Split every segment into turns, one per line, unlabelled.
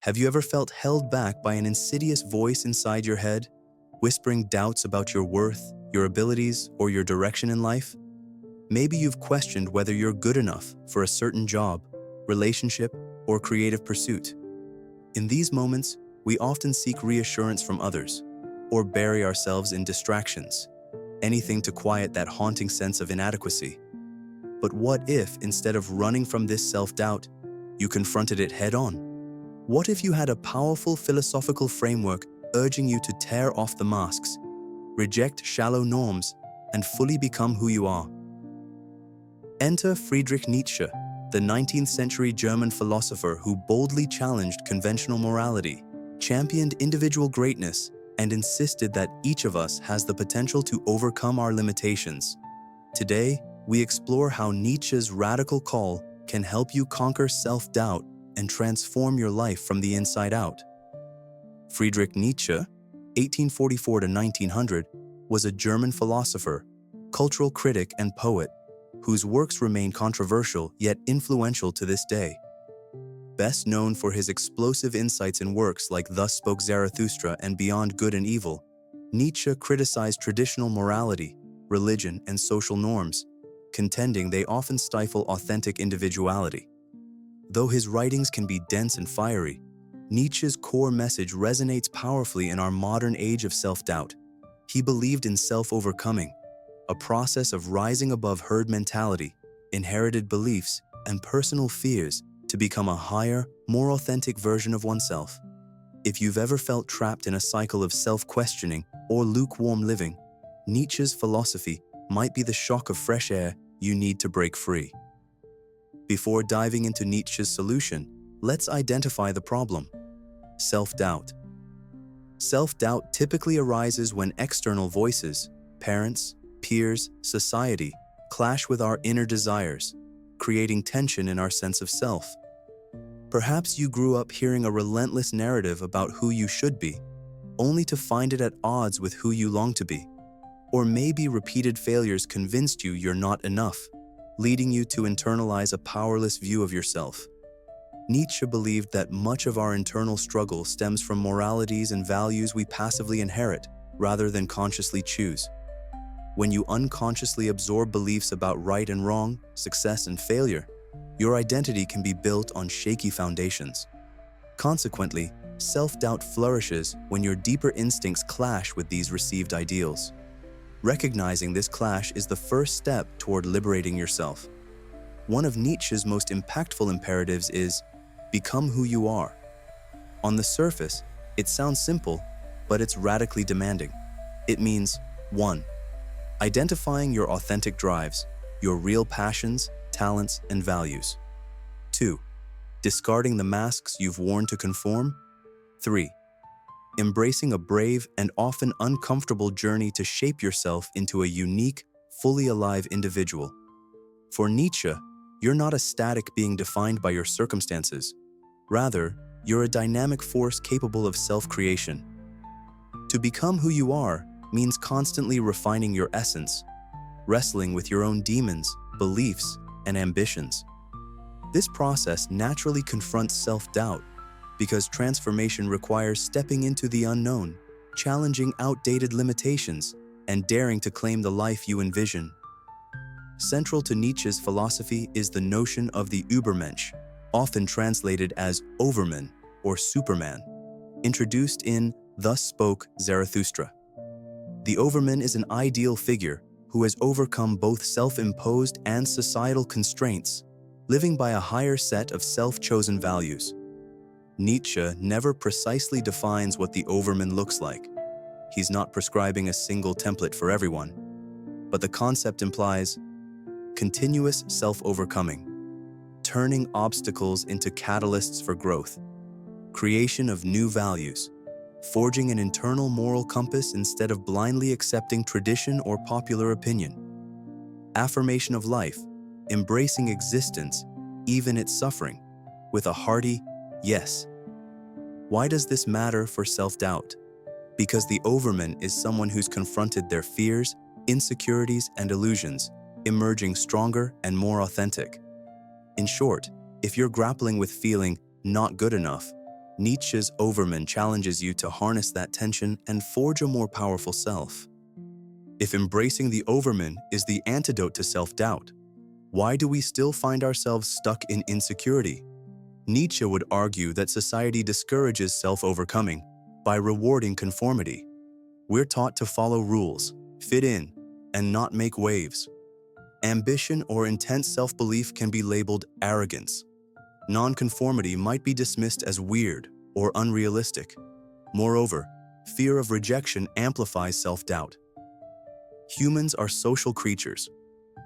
Have you ever felt held back by an insidious voice inside your head, whispering doubts about your worth, your abilities, or your direction in life? Maybe you've questioned whether you're good enough for a certain job, relationship, or creative pursuit. In these moments, we often seek reassurance from others, or bury ourselves in distractions, anything to quiet that haunting sense of inadequacy. But what if, instead of running from this self-doubt, you confronted it head-on? What if you had a powerful philosophical framework urging you to tear off the masks, reject shallow norms, and fully become who you are? Enter Friedrich Nietzsche, the 19th century German philosopher who boldly challenged conventional morality, championed individual greatness, and insisted that each of us has the potential to overcome our limitations. Today, we explore how Nietzsche's radical call can help you conquer self-doubt and transform your life from the inside out. Friedrich Nietzsche, 1844 to 1900, was a German philosopher, cultural critic, and poet whose works remain controversial yet influential to this day. Best known for his explosive insights in works like Thus Spoke Zarathustra and Beyond Good and Evil, Nietzsche criticized traditional morality, religion, and social norms, contending they often stifle authentic individuality. Though his writings can be dense and fiery, Nietzsche's core message resonates powerfully in our modern age of self-doubt. He believed in self-overcoming, a process of rising above herd mentality, inherited beliefs, and personal fears to become a higher, more authentic version of oneself. If you've ever felt trapped in a cycle of self-questioning or lukewarm living, Nietzsche's philosophy might be the shock of fresh air you need to break free. Before diving into Nietzsche's solution, let's identify the problem: self-doubt. Self-doubt typically arises when external voices, parents, peers, society, clash with our inner desires, creating tension in our sense of self. Perhaps you grew up hearing a relentless narrative about who you should be, only to find it at odds with who you long to be. Or maybe repeated failures convinced you you're not enough, leading you to internalize a powerless view of yourself. Nietzsche believed that much of our internal struggle stems from moralities and values we passively inherit, rather than consciously choose. When you unconsciously absorb beliefs about right and wrong, success and failure, your identity can be built on shaky foundations. Consequently, self-doubt flourishes when your deeper instincts clash with these received ideals. Recognizing this clash is the first step toward liberating yourself. One of Nietzsche's most impactful imperatives is, become who you are. On the surface, it sounds simple, but it's radically demanding. It means, 1. Identifying your authentic drives, your real passions, talents, and values. 2. Discarding the masks you've worn to conform. 3. Embracing a brave and often uncomfortable journey to shape yourself into a unique, fully alive individual. For Nietzsche, you're not a static being defined by your circumstances. Rather, you're a dynamic force capable of self-creation. To become who you are means constantly refining your essence, wrestling with your own demons, beliefs, and ambitions. This process naturally confronts self-doubt because transformation requires stepping into the unknown, challenging outdated limitations, and daring to claim the life you envision. Central to Nietzsche's philosophy is the notion of the Übermensch, often translated as Overman or Superman, introduced in Thus Spoke Zarathustra. The Overman is an ideal figure who has overcome both self-imposed and societal constraints, living by a higher set of self-chosen values. Nietzsche never precisely defines what the Overman looks like. He's not prescribing a single template for everyone, but the concept implies continuous self-overcoming, turning obstacles into catalysts for growth, creation of new values, forging an internal moral compass instead of blindly accepting tradition or popular opinion, affirmation of life, embracing existence, even its suffering, with a hearty yes. Why does this matter for self-doubt? Because the Overman is someone who's confronted their fears, insecurities, and illusions, emerging stronger and more authentic. In short, if you're grappling with feeling not good enough, Nietzsche's Overman challenges you to harness that tension and forge a more powerful self. If embracing the Overman is the antidote to self-doubt, why do we still find ourselves stuck in insecurity? Nietzsche would argue that society discourages self-overcoming by rewarding conformity. We're taught to follow rules, fit in, and not make waves. Ambition or intense self-belief can be labeled arrogance. Nonconformity might be dismissed as weird or unrealistic. Moreover, fear of rejection amplifies self-doubt. Humans are social creatures.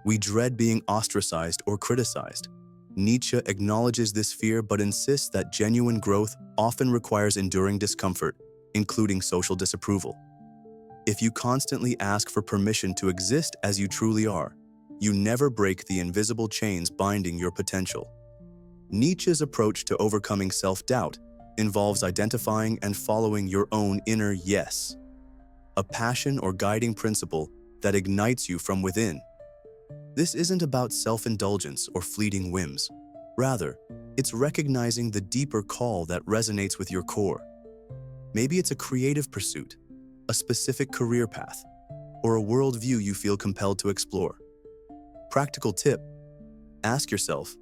We dread being ostracized or criticized. Nietzsche acknowledges this fear but insists that genuine growth often requires enduring discomfort, including social disapproval. If you constantly ask for permission to exist as you truly are, you never break the invisible chains binding your potential. Nietzsche's approach to overcoming self-doubt involves identifying and following your own inner yes, a passion or guiding principle that ignites you from within. This isn't about self-indulgence or fleeting whims. Rather, it's recognizing the deeper call that resonates with your core. Maybe it's a creative pursuit, a specific career path, or a worldview you feel compelled to explore. Practical tip: ask yourself,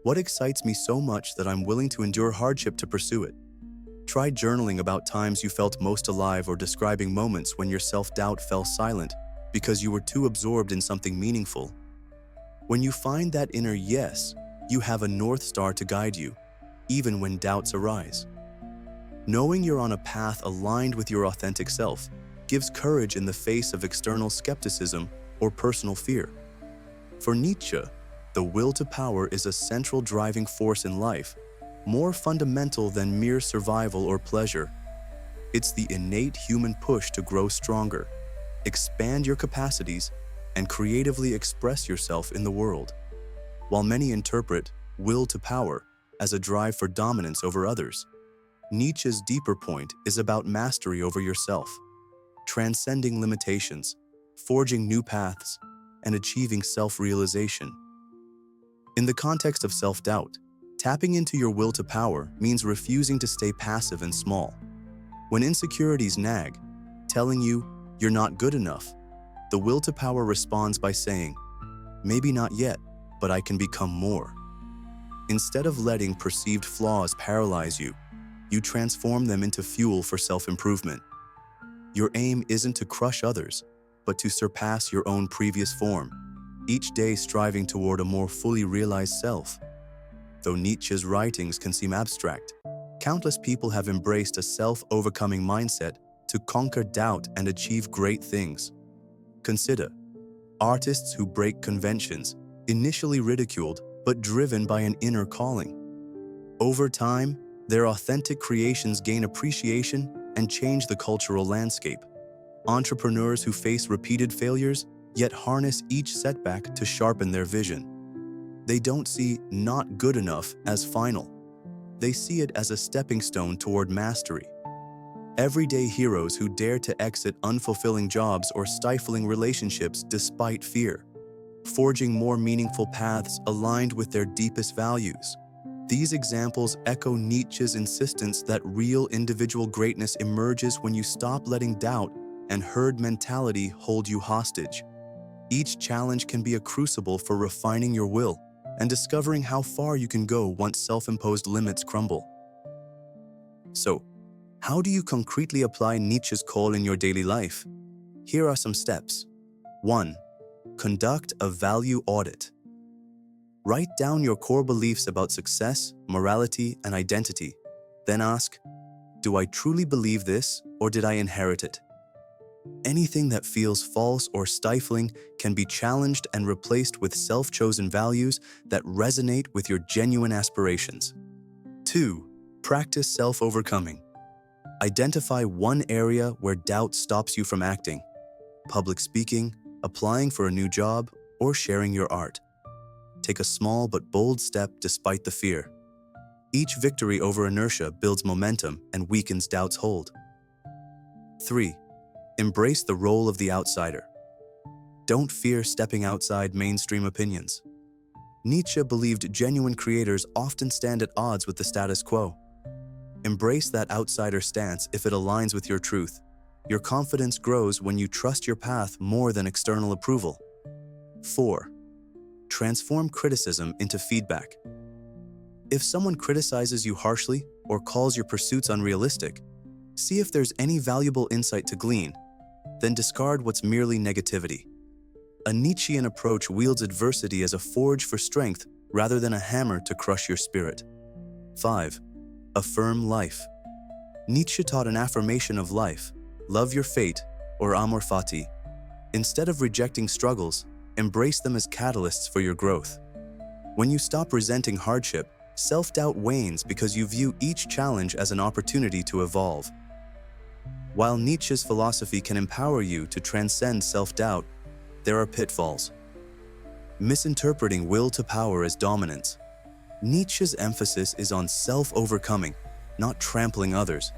what excites me so much that I'm willing to endure hardship to pursue it? Try journaling about times you felt most alive or describing moments when your self-doubt fell silent because you were too absorbed in something meaningful. When you find that inner yes, you have a North Star to guide you, even when doubts arise. Knowing you're on a path aligned with your authentic self gives courage in the face of external skepticism or personal fear. For Nietzsche, the will to power is a central driving force in life, more fundamental than mere survival or pleasure. It's the innate human push to grow stronger, expand your capacities, and creatively express yourself in the world. While many interpret will to power as a drive for dominance over others, Nietzsche's deeper point is about mastery over yourself, transcending limitations, forging new paths, and achieving self-realization. In the context of self-doubt, tapping into your will to power means refusing to stay passive and small. When insecurities nag, telling you you're not good enough, the will to power responds by saying, maybe not yet, but I can become more. Instead of letting perceived flaws paralyze you, you transform them into fuel for self-improvement. Your aim isn't to crush others, but to surpass your own previous form, each day striving toward a more fully realized self. Though Nietzsche's writings can seem abstract, countless people have embraced a self-overcoming mindset to conquer doubt and achieve great things. Consider artists who break conventions, initially ridiculed but driven by an inner calling. Over time, their authentic creations gain appreciation and change the cultural landscape. Entrepreneurs who face repeated failures yet harness each setback to sharpen their vision. They don't see not good enough as final. They see it as a stepping stone toward mastery. Everyday heroes who dare to exit unfulfilling jobs or stifling relationships despite fear, forging more meaningful paths aligned with their deepest values. These examples echo Nietzsche's insistence that real individual greatness emerges when you stop letting doubt and herd mentality hold you hostage. Each challenge can be a crucible for refining your will and discovering how far you can go once self-imposed limits crumble. So, how do you concretely apply Nietzsche's call in your daily life? Here are some steps. 1. Conduct a value audit. Write down your core beliefs about success, morality, and identity. Then ask, do I truly believe this, or did I inherit it? Anything that feels false or stifling can be challenged and replaced with self-chosen values that resonate with your genuine aspirations. 2. Practice self-overcoming. Identify one area where doubt stops you from acting: public speaking, applying for a new job, or sharing your art. Take a small but bold step despite the fear. Each victory over inertia builds momentum and weakens doubt's hold. 3. Embrace the role of the outsider. Don't fear stepping outside mainstream opinions. Nietzsche believed genuine creators often stand at odds with the status quo. Embrace that outsider stance if it aligns with your truth. Your confidence grows when you trust your path more than external approval. 4. Transform criticism into feedback. If someone criticizes you harshly or calls your pursuits unrealistic, see if there's any valuable insight to glean, then discard what's merely negativity. A Nietzschean approach wields adversity as a forge for strength rather than a hammer to crush your spirit. 5. Affirm life. Nietzsche taught an affirmation of life: love your fate, or amor fati. Instead of rejecting struggles, embrace them as catalysts for your growth. When you stop resenting hardship, self-doubt wanes because you view each challenge as an opportunity to evolve. While Nietzsche's philosophy can empower you to transcend self-doubt, there are pitfalls. Misinterpreting will to power as dominance. Nietzsche's emphasis is on self-overcoming, not trampling others.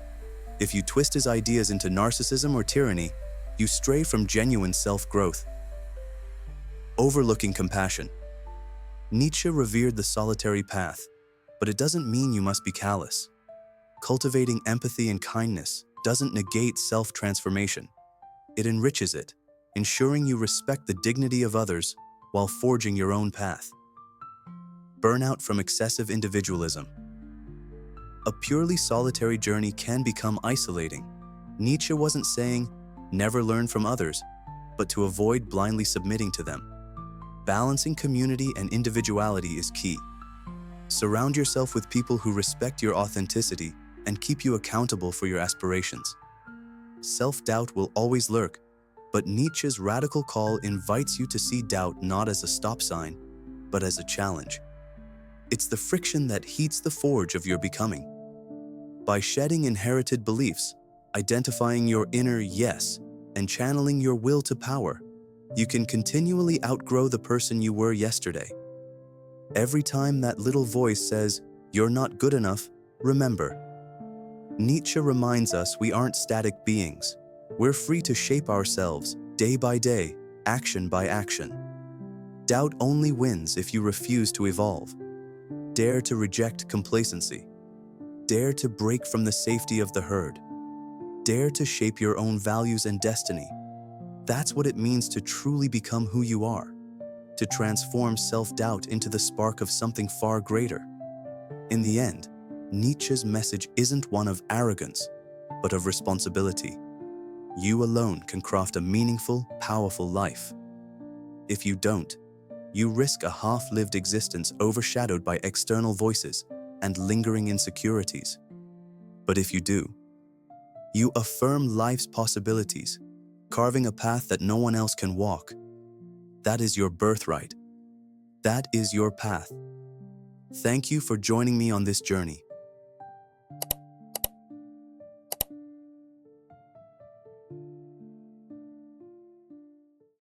If you twist his ideas into narcissism or tyranny, you stray from genuine self-growth. Overlooking compassion. Nietzsche revered the solitary path, but it doesn't mean you must be callous. Cultivating empathy and kindness doesn't negate self-transformation. It enriches it, ensuring you respect the dignity of others while forging your own path. Burnout from excessive individualism. A purely solitary journey can become isolating. Nietzsche wasn't saying, never learn from others, but to avoid blindly submitting to them. Balancing community and individuality is key. Surround yourself with people who respect your authenticity and keep you accountable for your aspirations. Self-doubt will always lurk, but Nietzsche's radical call invites you to see doubt not as a stop sign, but as a challenge. It's the friction that heats the forge of your becoming. By shedding inherited beliefs, identifying your inner yes, and channeling your will to power, you can continually outgrow the person you were yesterday. Every time that little voice says, "You're not good enough," remember. Nietzsche reminds us we aren't static beings. We're free to shape ourselves, day by day, action by action. Doubt only wins if you refuse to evolve. Dare to reject complacency. Dare to break from the safety of the herd. Dare to shape your own values and destiny. That's what it means to truly become who you are, to transform self-doubt into the spark of something far greater. In the end, Nietzsche's message isn't one of arrogance, but of responsibility. You alone can craft a meaningful, powerful life. If you don't, you risk a half-lived existence overshadowed by external voices and lingering insecurities. But if you do, you affirm life's possibilities, carving a path that no one else can walk. That is your birthright. That is your path. Thank you for joining me on this journey.